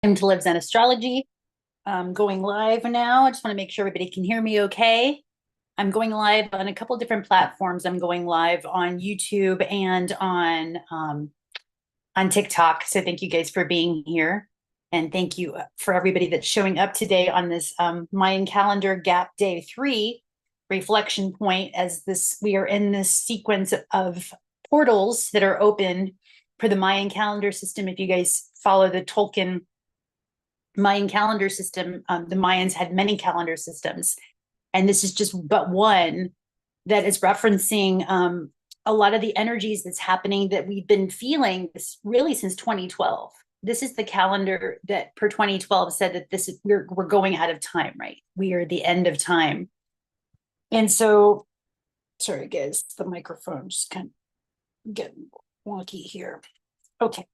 To livzenastrology. I'm going live now. I just want to make sure everybody can hear me okay. I'm going live on a couple different platforms. I'm going live on YouTube and on TikTok. So thank you guys for being here. And thank you for everybody that's showing up today on this Mayan calendar gap day 3 reflection point, as this we are in this sequence of portals that are open for the Mayan calendar system. If you guys follow the Tolkien Mayan calendar system, the Mayans had many calendar systems, and this is just but one that is referencing a lot of the energies that's happening that we've been feeling this really since 2012. This is the calendar that per 2012 said that this is we're going out of time, right? We are the end of time. And so, sorry guys, the microphone just kind of getting wonky here. Okay,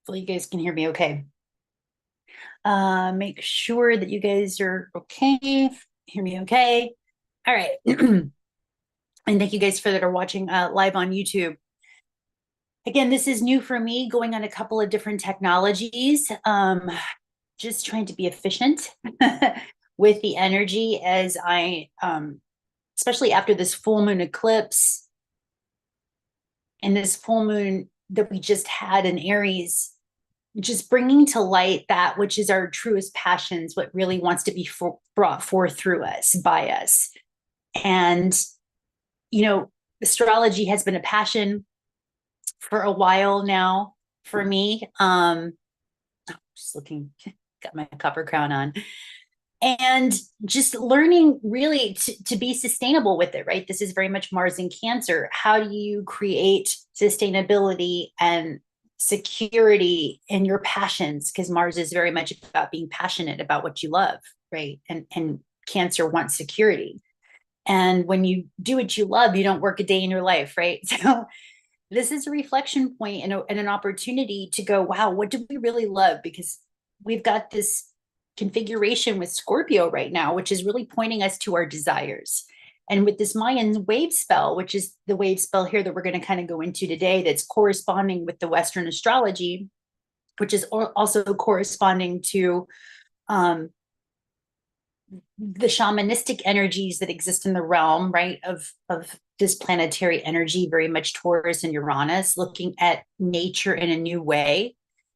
hopefully you guys can hear me okay. Make sure that you guys are okay, hear me okay. All right. And thank you guys for that are watching live on YouTube. Again, this is new for me, going on a couple of different technologies, just trying to be efficient with the energy as I, especially after this full moon eclipse and this full moon that we just had in Aries, just bringing to light that which is our truest passions, what really wants to be brought forth through us, by us. And, you know, astrology has been a passion for a while now for me. Just looking, got my copper crown on. And just learning really to be sustainable with it, right? This is very much Mars in Cancer. How do you create sustainability and security in your passions? Because Mars is very much about being passionate about what you love, right? And Cancer wants security. And when you do what you love, you don't work a day in your life, right? So this is a reflection point and an opportunity to go, wow, what do we really love? Because we've got this configuration with Scorpio right now, which is really pointing us to our desires. And with this Mayan wave spell, which is the wave spell here that we're going to kind of go into today, that's corresponding with the Western astrology, which is also corresponding to the shamanistic energies that exist in the realm, right, of this planetary energy, very much Taurus and Uranus, looking at nature in a new way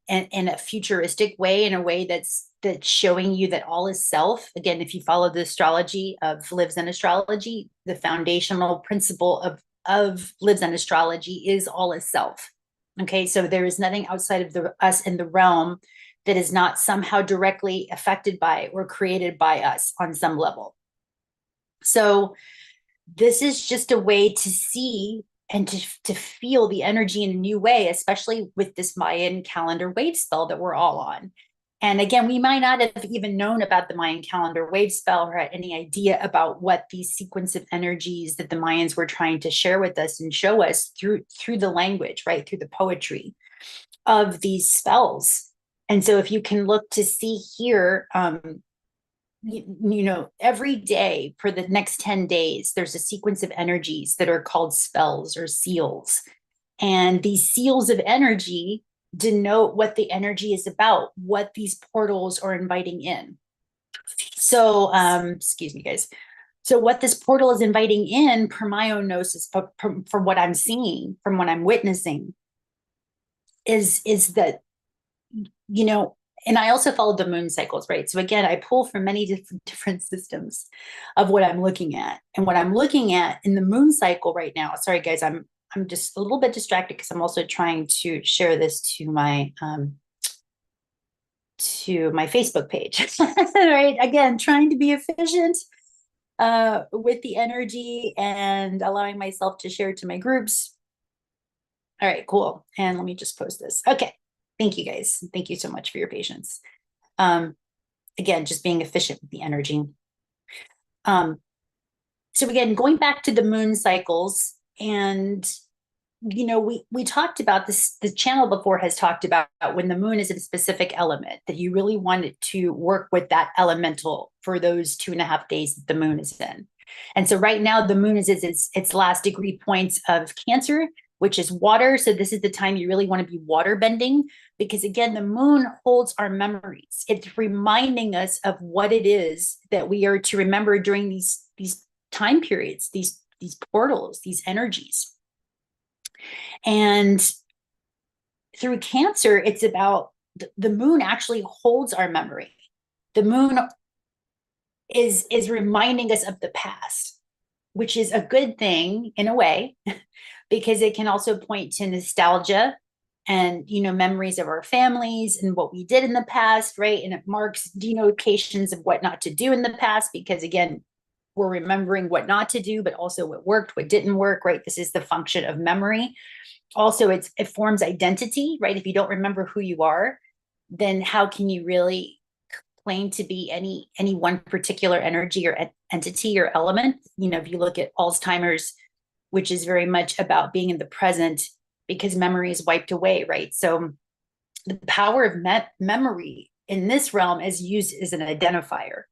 and in a futuristic way, in a way that's showing you that all is self. Again, if you follow the astrology of livzenastrology, the foundational principle of livzenastrology is all is self. Okay, so there is nothing outside of us in the realm that is not somehow directly affected by or created by us on some level. So this is just a way to see and to feel the energy in a new way, especially with this Mayan calendar wave spell that we're all on. And again, we might not have even known about the Mayan calendar wave spell or had any idea about what these sequence of energies that the Mayans were trying to share with us and show us through the language, right, through the poetry of these spells. And so if you can look to see here, you know, every day for the next 10 days, there's a sequence of energies that are called spells or seals. And these seals of energy denote what the energy is about, what these portals are inviting in. So, excuse me, guys. So what this portal is inviting in, per my own gnosis, from what I'm seeing, from what I'm witnessing, is that, you know, and I also follow the moon cycles, right? So again, I pull from many different systems of what I'm looking at. And what I'm looking at in the moon cycle right now, sorry guys, I'm just a little bit distracted because I'm also trying to share this to my Facebook page. Right? Again, trying to be efficient with the energy and allowing myself to share to my groups. All right, cool. And let me just post this. Okay. Thank you guys. Thank you so much for your patience. Again, just being efficient with the energy. So again, going back to the moon cycles, and you know, we talked about this, the channel before has talked about when the moon is in a specific element, that you really wanted to work with that elemental for those 2.5 days that the moon is in. And so right now the moon is its last degree points of Cancer. which is water. So this is the time you really want to be water bending, because again, the moon holds our memories. It's reminding us of what it is that we are to remember during these time periods, these portals, these energies. And through Cancer, it's about the moon actually holds our memory. The moon is reminding us of the past, which is a good thing in a way, because it can also point to nostalgia and, you know, memories of our families and what we did in the past, right? And it marks denotations of what not to do in the past, because again, we're remembering what not to do, but also what worked, what didn't work, right? This is the function of memory. Also, it forms identity, right? If you don't remember who you are, then how can you really claim to be any one particular energy or entity or element? You know, if you look at Alzheimer's, which is very much about being in the present because memory is wiped away, right? So the power of memory in this realm is used as an identifier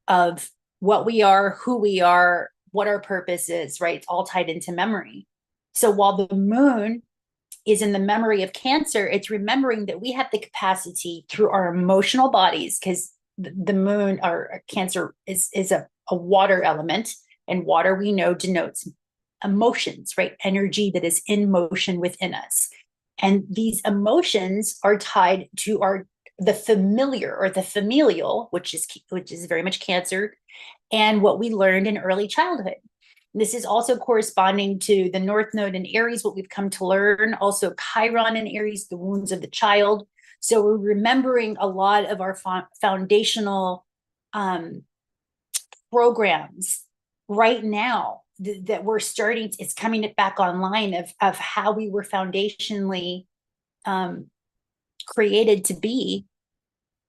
of what we are, who we are, what our purpose is, right? It's all tied into memory. So while the moon is in the memory of Cancer, it's remembering that we have the capacity through our emotional bodies, because the moon or Cancer is a water element, and water we know denotes emotions, right? Energy that is in motion within us. And these emotions are tied to the familiar or the familial, which is very much Cancer, and what we learned in early childhood. This is also corresponding to the North Node in Aries, what we've come to learn. Also Chiron in Aries, the wounds of the child. So we're remembering a lot of our foundational programs right now that we're starting. It's coming back online of how we were foundationally created to be.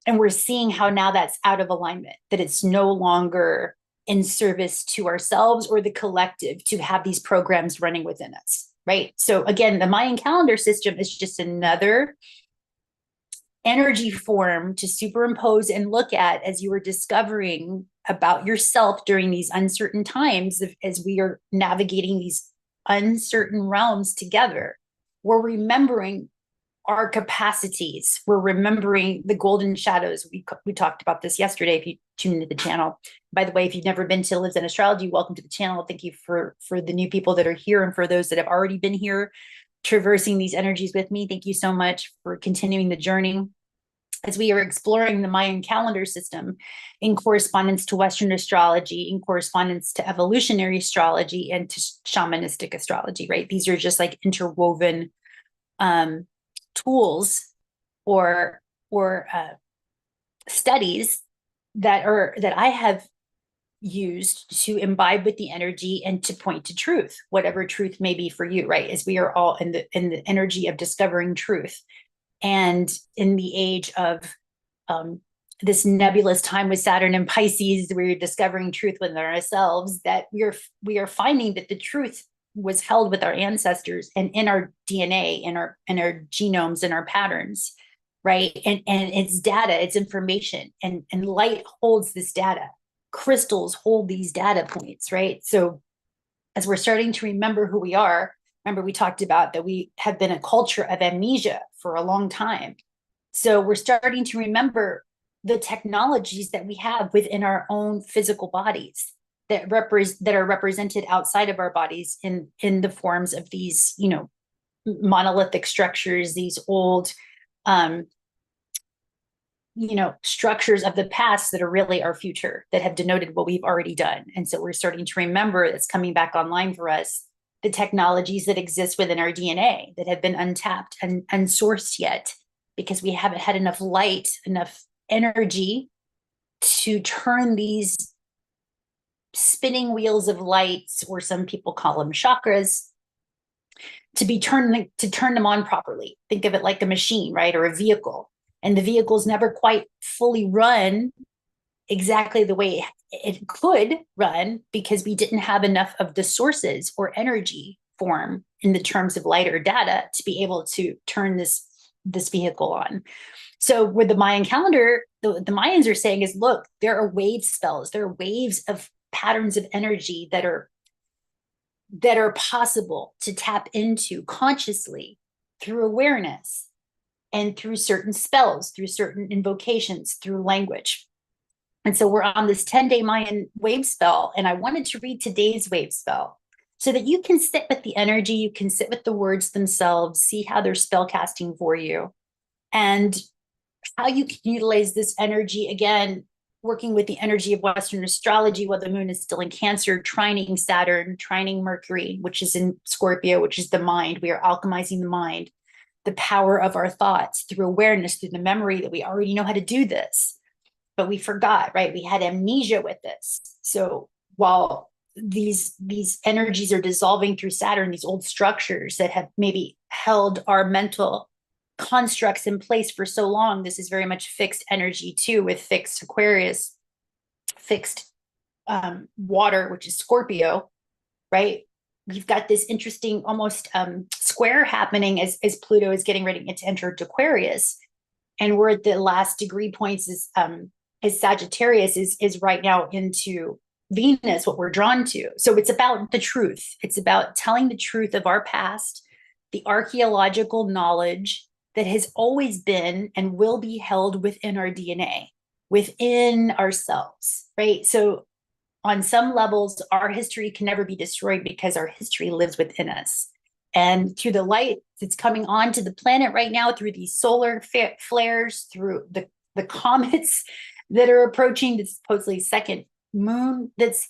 And we're seeing how now that's out of alignment, that it's no longer in service to ourselves or the collective to have these programs running within us, right? So again, the Mayan calendar system is just another energy form to superimpose and look at as you are discovering about yourself during these uncertain times, as we are navigating these uncertain realms together. We're remembering our capacities. We're remembering the golden shadows. We talked about this yesterday if you tune into the channel. By the way, if you've never been to Livzenastrology, welcome to the channel. Thank you for the new people that are here, and for those that have already been here traversing these energies with me. Thank you so much for continuing the journey as we are exploring the Mayan calendar system in correspondence to Western astrology, in correspondence to evolutionary astrology, and to shamanistic astrology, right? These are just like interwoven tools or studies that I have used to imbibe with the energy and to point to truth, whatever truth may be for you, right? As we are all in the energy of discovering truth, and in the age of this nebulous time with Saturn and Pisces, we're discovering truth within ourselves, that we are finding that the truth was held with our ancestors and in our DNA, in our genomes, and our patterns, right? And it's data, it's information, and light holds this data. Crystals hold these data points, right? So as we're starting to remember who we are, remember we talked about that we have been a culture of amnesia for a long time. So we're starting to remember the technologies that we have within our own physical bodies that are represented outside of our bodies in the forms of these, you know, monolithic structures, these old you know, structures of the past that are really our future, that have denoted what we've already done. And so we're starting to remember, it's coming back online for us, the technologies that exist within our DNA that have been untapped and unsourced yet, because we haven't had enough light, enough energy to turn these spinning wheels of lights, or some people call them chakras, to turn them on properly. Think of it like a machine, right? Or a vehicle. And the vehicle's never quite fully run exactly the way it could run, because we didn't have enough of the sources or energy form in the terms of light or data to be able to turn this vehicle on. So with the Mayan calendar, the Mayans are saying is, look, there are wave spells, there are waves of patterns of energy that are that are possible to tap into consciously through awareness and through certain spells, through certain invocations, through language. And so we're on this 10-day Mayan wave spell, and I wanted to read today's wave spell so that you can sit with the energy, you can sit with the words themselves, see how they're spell casting for you, and how you can utilize this energy, again, working with the energy of Western astrology while the moon is still in Cancer, trining Saturn, trining Mercury, which is in Scorpio, which is the mind. We are alchemizing the mind, the power of our thoughts through awareness, through the memory that we already know how to do this, but we forgot, right? We had amnesia with this. So while these energies are dissolving through Saturn, these old structures that have maybe held our mental constructs in place for so long, this is very much fixed energy too, with fixed Aquarius, fixed water, which is Scorpio, right? You've got this interesting almost square happening as Pluto is getting ready to enter into Aquarius, and we're at the last degree points as Sagittarius is right now into Venus, what we're drawn to. So it's about the truth. It's about telling the truth of our past, the archaeological knowledge that has always been and will be held within our DNA, within ourselves, right? So on some levels, our history can never be destroyed because our history lives within us. And through the light that's coming onto the planet right now, through these solar flares, through the comets that are approaching the supposedly second moon that's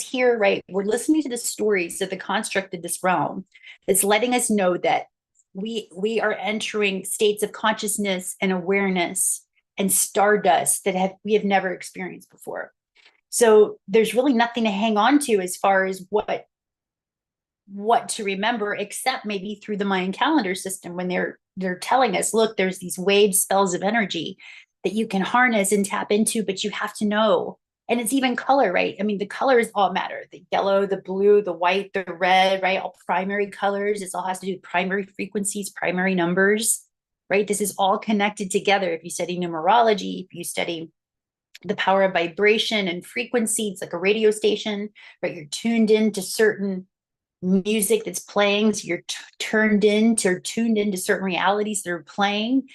here, right? We're listening to the stories of the construct of this realm that's letting us know that we are entering states of consciousness and awareness and stardust that we have never experienced before. So there's really nothing to hang on to as far as what to remember, except maybe through the Mayan calendar system, when they're telling us, look, there's these wave spells of energy that you can harness and tap into, but you have to know. And it's even color, right? I mean, the colors all matter. The yellow, the blue, the white, the red, right? All primary colors. This all has to do with primary frequencies, primary numbers, right? This is all connected together. If you study numerology, if you study the power of vibration and frequency, it's like a radio station, right? You're tuned into certain music that's playing. So you're tuned into certain realities that are playing,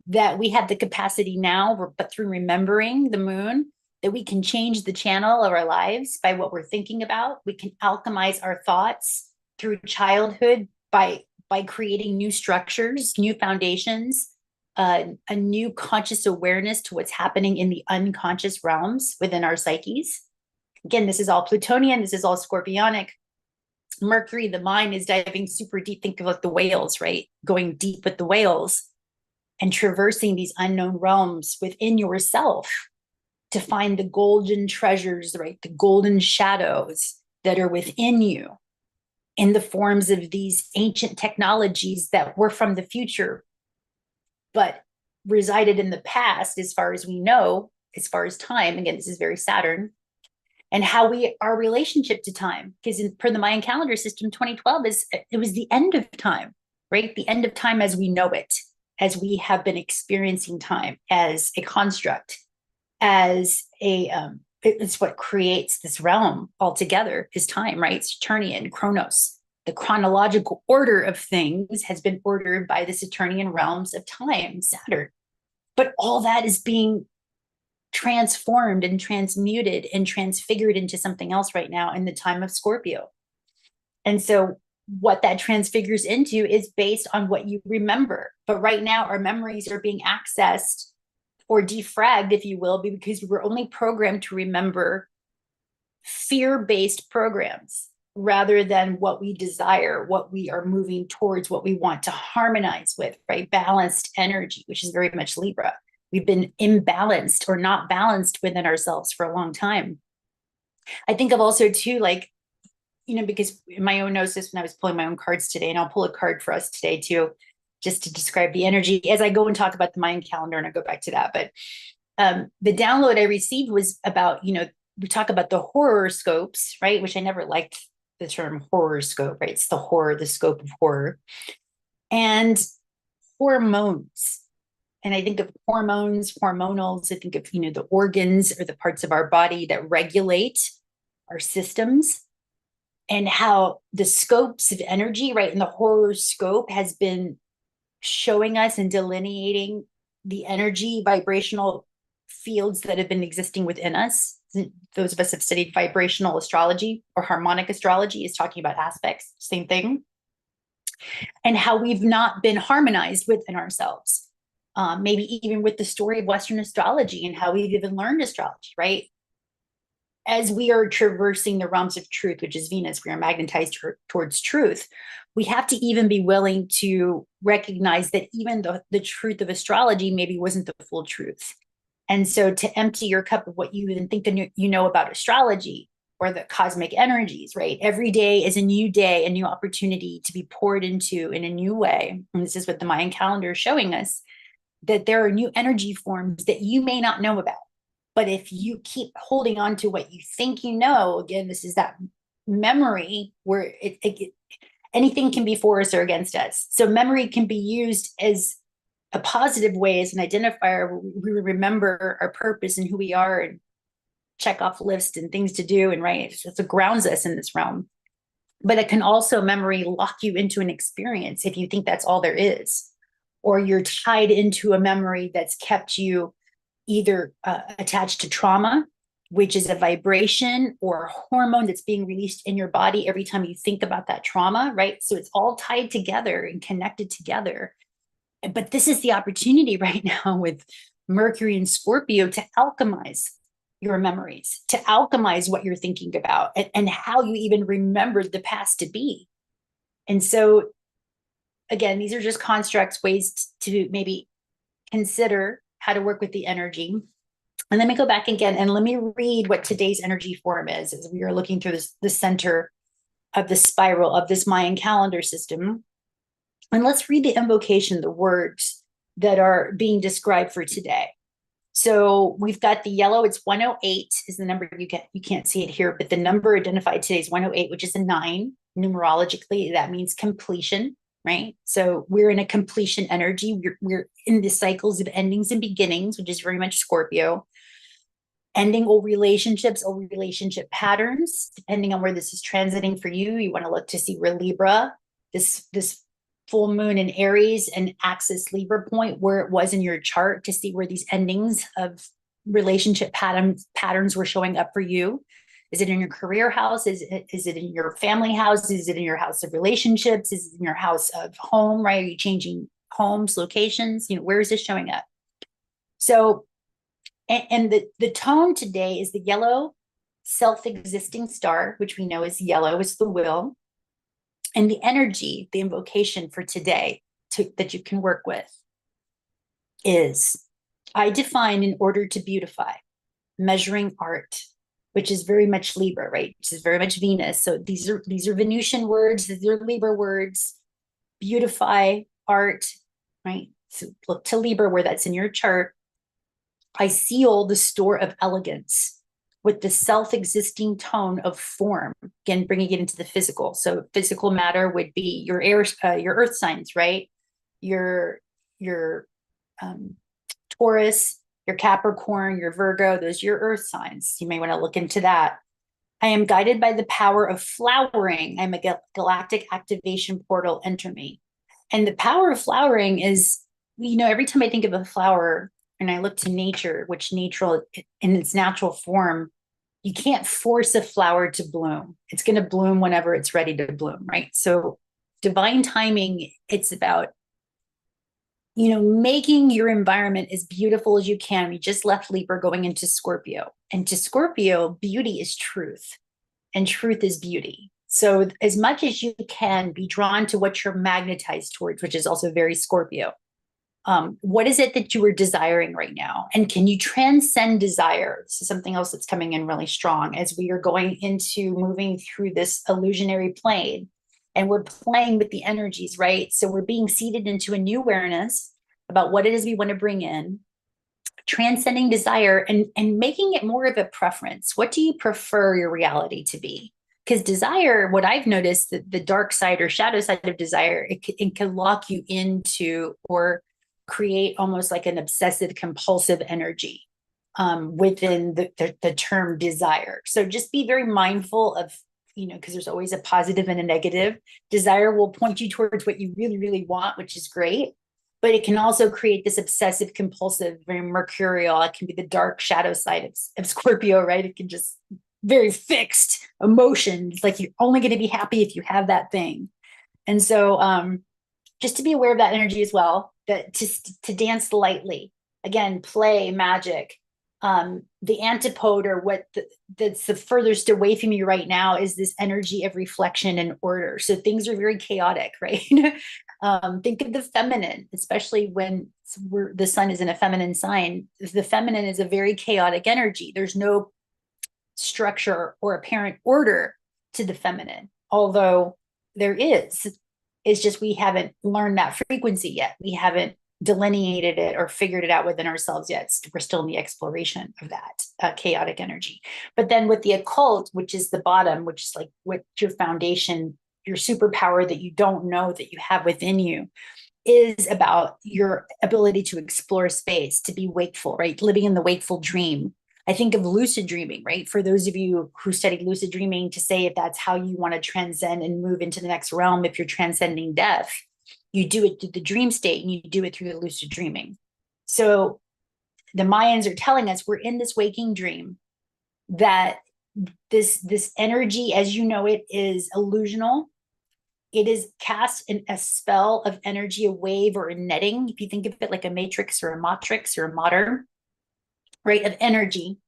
that we have the capacity now, but through remembering the moon, that we can change the channel of our lives by what we're thinking about. We can alchemize our thoughts through childhood by creating new structures, new foundations, a new conscious awareness to what's happening in the unconscious realms within our psyches. Again, this is all Plutonian. This is all Scorpionic. Mercury, the mind, is diving super deep. Think of like the whales, right? Going deep with the whales and traversing these unknown realms within yourself to find the golden treasures, right? The golden shadows that are within you in the forms of these ancient technologies that were from the future, but resided in the past, as far as we know, as far as time. Again, this is very Saturn. And how our relationship to time, because per the Mayan calendar system, 2012 it was the end of time, right? The end of time as we know it, as we have been experiencing time as a construct, as it's what creates this realm altogether is time, right? Saturnian, Chronos. The chronological order of things has been ordered by the Saturnian realms of time, Saturn. But all that is being transformed and transmuted and transfigured into something else right now in the time of Scorpio. And so what that transfigures into is based on what you remember. But right now, our memories are being accessed or defragged, if you will, because we're only programmed to remember fear-based programs rather than what we desire, what we are moving towards, what we want to harmonize with, right? Balanced energy, which is very much Libra. We've been imbalanced or not balanced within ourselves for a long time. I think of also too, like, because in my own gnosis, when I was pulling my own cards today, and I'll pull a card for us today too, just to describe the energy as I go and talk about the Mayan calendar, and I'll go back to that. But the download I received was about, we talk about the horoscopes, right? Which I never liked the term horoscope, right? It's the scope of horror. And hormones. And I think of hormones, hormonals. I think of, the organs or the parts of our body that regulate our systems. and how the scopes of energy, right, and the horoscope has been showing us and delineating the energy vibrational fields that have been existing within us. Those of us have studied vibrational astrology or harmonic astrology is talking about aspects, same thing, and how we've not been harmonized within ourselves. Maybe even with the story of Western astrology and how we've even learned astrology, right? As we are traversing the realms of truth, which is Venus, we are magnetized towards truth. We have to even be willing to recognize that even the truth of astrology maybe wasn't the full truth. And so to empty your cup of what you even think you know about astrology or the cosmic energies, right? Every day is a new day, a new opportunity to be poured into in a new way. And this is what the Mayan calendar is showing us, that there are new energy forms that you may not know about. But if you keep holding on to what you think you know, again, this is that memory where anything can be for us or against us. So memory can be used as a positive way, as an identifier where we remember our purpose and who we are and check off lists and things to do. And right, it grounds us in this realm. But it can also memory lock you into an experience if you think that's all there is, or you're tied into a memory that's kept you either attached to trauma, which is a vibration or a hormone that's being released in your body every time you think about that trauma, right? So it's all tied together and connected together. But this is the opportunity right now with Mercury and Scorpio to alchemize your memories, to alchemize what you're thinking about and how you even remembered the past to be. And so, again, these are just constructs, ways to maybe consider how to work with the energy. And let me go back again and let me read what today's energy form is as we are looking through the center of the spiral of this Mayan calendar system. And let's read the invocation, the words that are being described for today. So we've got the yellow, it's 108 is the number you can't see it here, but the number identified today is 108, which is a 9. Numerologically, that means completion, right? So we're in a completion energy. We're in the cycles of endings and beginnings, which is very much Scorpio. Ending old relationships, old relationship patterns, depending on where this is transiting for you. You want to look to see where Libra, this full moon in Aries and axis Libra point, where it was in your chart, to see where these endings of relationship patterns were showing up for you. Is it in your career house? Is it in your family house? Is it in your house of relationships? Is it in your house of home, right? Are you changing homes, locations? Where is this showing up? So, and the tone today is the yellow self-existing star, which we know is yellow, is the will. And the energy, the invocation for today that you can work with is, I define in order to beautify, measuring art, which is very much Libra, right? Which is very much Venus. So these are Venusian words, these are Libra words. Beautify, art, right? So look to Libra where that's in your chart. I seal the store of elegance with the self-existing tone of form. Again, bringing it into the physical. So physical matter would be your earth signs, right? Your Taurus, your Capricorn, your Virgo, those are your earth signs. You may want to look into that. I am guided by the power of flowering. I'm a galactic activation portal. Enter me. And the power of flowering is, every time I think of a flower and I look to nature, which nature in its natural form, you can't force a flower to bloom. It's going to bloom whenever it's ready to bloom, right? So divine timing, it's about, making your environment as beautiful as you can. We just left Libra going into Scorpio. And to Scorpio, beauty is truth and truth is beauty. So as much as you can be drawn to what you're magnetized towards, which is also very Scorpio. What is it that you are desiring right now? And can you transcend desire? This is something else that's coming in really strong as we are going into moving through this illusionary plane and we're playing with the energies, right? So we're being seated into a new awareness about what it is we want to bring in, transcending desire and making it more of a preference. What do you prefer your reality to be? Because desire, what I've noticed, the dark side or shadow side of desire, it can lock you into or create almost like an obsessive compulsive energy within the term desire. So just be very mindful of because there's always a positive and a negative. Desire will point you towards what you really, really want, which is great. But it can also create this obsessive compulsive, very mercurial. It can be the dark shadow side of Scorpio, right? It can just very fixed emotions. Like you're only going to be happy if you have that thing. And so just to be aware of that energy as well, that to dance lightly, again, play, magic. The antipode, or that's the furthest away from you right now, is this energy of reflection and order. So things are very chaotic, right? Think of the feminine, especially when the sun is in a feminine sign. The feminine is a very chaotic energy. There's no structure or apparent order to the feminine, although there is. It's just we haven't learned that frequency yet. We haven't delineated it or figured it out within ourselves yet. We're still in the exploration of that chaotic energy. But then with the occult, which is the bottom, which is like what your foundation, your superpower that you don't know that you have within you, is about your ability to explore space, to be wakeful, right? Living in the wakeful dream. I think of lucid dreaming, right? For those of you who studied lucid dreaming, to say if that's how you want to transcend and move into the next realm, if you're transcending death, you do it through the dream state and you do it through the lucid dreaming. So the Mayans are telling us we're in this waking dream, that this energy, as you know it, is illusional. It is cast in a spell of energy, a wave or a netting. If you think of it like a matrix or a matrix or a modern, right, of energy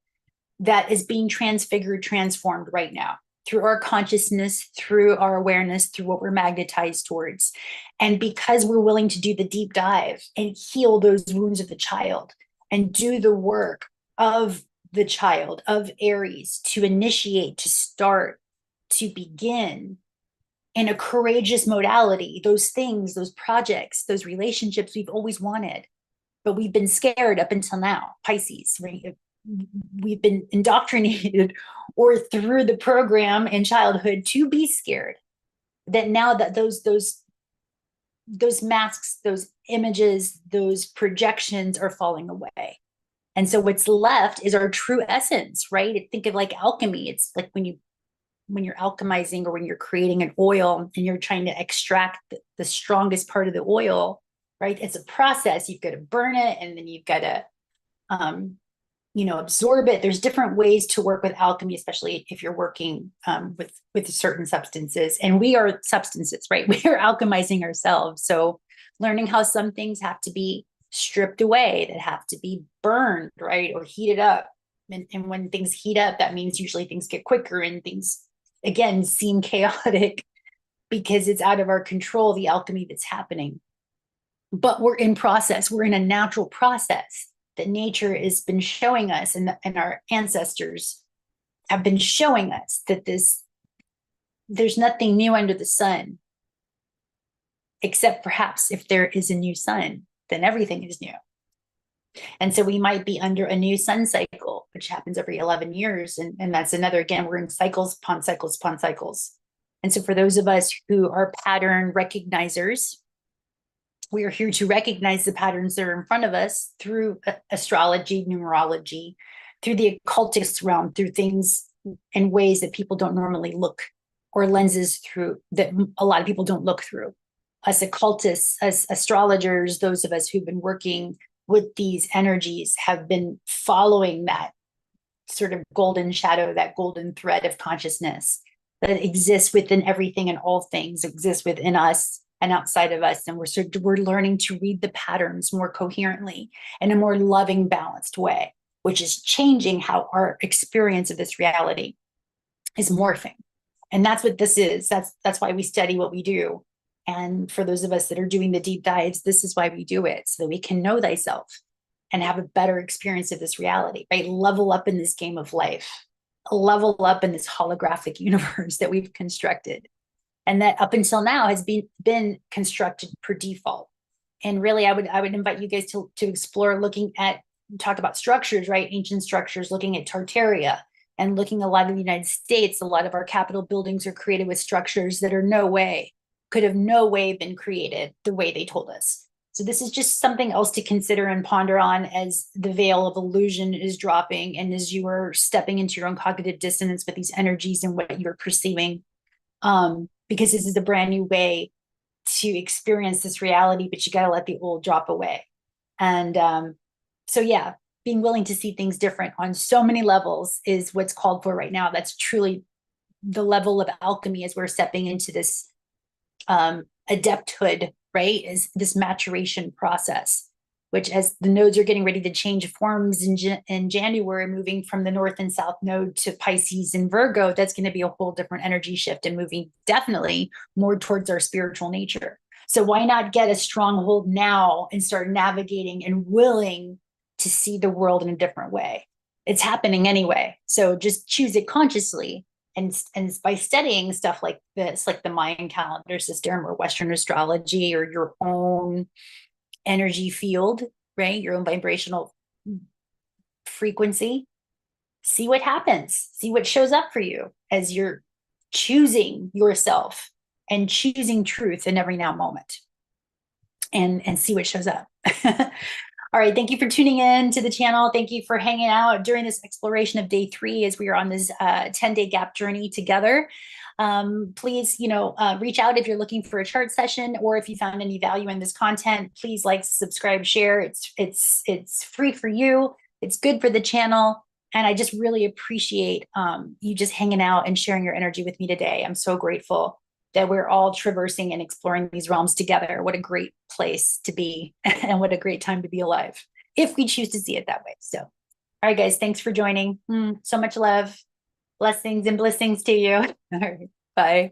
that is being transfigured, transformed right now through our consciousness, through our awareness, through what we're magnetized towards. And because we're willing to do the deep dive and heal those wounds of the child and do the work of the child, of Aries, to initiate, to start, to begin in a courageous modality, those things, those projects, those relationships we've always wanted, but we've been scared up until now. Pisces, right? We've been indoctrinated or through the program in childhood to be scared. That now that those masks, those images, those projections are falling away. And so what's left is our true essence, right? Think of like alchemy. It's like when you're alchemizing, or when you're creating an oil and you're trying to extract the strongest part of the oil, right? It's a process. You've got to burn it, and then you've got to absorb it. There's different ways to work with alchemy, especially if you're working with certain substances. And we are substances, right? We are alchemizing ourselves. So learning how some things have to be stripped away, that have to be burned, right? Or heated up. And when things heat up, that means usually things get quicker and things, again, seem chaotic because it's out of our control, the alchemy that's happening. But we're in process. We're in a natural process that nature has been showing us, and our ancestors have been showing us, that there's nothing new under the sun, except perhaps if there is a new sun, then everything is new. And so we might be under a new sun cycle, which happens every 11 years. And that's another, again, we're in cycles upon cycles upon cycles. And so for those of us who are pattern recognizers, we are here to recognize the patterns that are in front of us through astrology, numerology, through the occultist realm, through things in ways that people don't normally look, or lenses through that a lot of people don't look through. Us occultists, as astrologers, those of us who've been working with these energies have been following that sort of golden shadow, that golden thread of consciousness that exists within everything and all things, exists within us and outside of us. And we're learning to read the patterns more coherently, in a more loving, balanced way, which is changing how our experience of this reality is morphing. And that's what this is. That's why we study what we do. And for those of us that are doing the deep dives, this is why we do it, so that we can know thyself and have a better experience of this reality, right? Level up in this game of life, level up in this holographic universe that we've constructed. And that up until now has been constructed per default. And really, I would invite you guys to explore looking at, talk about structures, right? Ancient structures, looking at Tartaria, and looking a lot of the United States. A lot of our Capitol buildings are created with structures that could have no way been created the way they told us. So this is just something else to consider and ponder on as the veil of illusion is dropping and as you are stepping into your own cognitive dissonance with these energies and what you're perceiving. Because this is a brand new way to experience this reality, but you got to let the old drop away. And so, yeah, being willing to see things different on so many levels is what's called for right now. That's truly the level of alchemy as we're stepping into this adepthood, right? Is this maturation process, which as the nodes are getting ready to change forms in January, moving from the North and South node to Pisces and Virgo, that's going to be a whole different energy shift and moving definitely more towards our spiritual nature. So why not get a stronghold now and start navigating and willing to see the world in a different way? It's happening anyway. So just choose it consciously. And by studying stuff like this, like the Mayan calendar system or Western astrology or your own energy field, right? Your own vibrational frequency, see what happens, see what shows up for you as you're choosing yourself and choosing truth in every now moment, and see what shows up. All right, thank you for tuning in to the channel. Thank you for hanging out during this exploration of day 3 as we are on this 10-day gap journey together. Please, reach out if you're looking for a chart session, or if you found any value in this content, please like, subscribe, share. It's free for you. It's good for the channel. And I just really appreciate you just hanging out and sharing your energy with me today. I'm so grateful that we're all traversing and exploring these realms together. What a great place to be and what a great time to be alive, if we choose to see it that way. So, all right, guys, thanks for joining. So much love, blessings and blessings to you. All right, bye.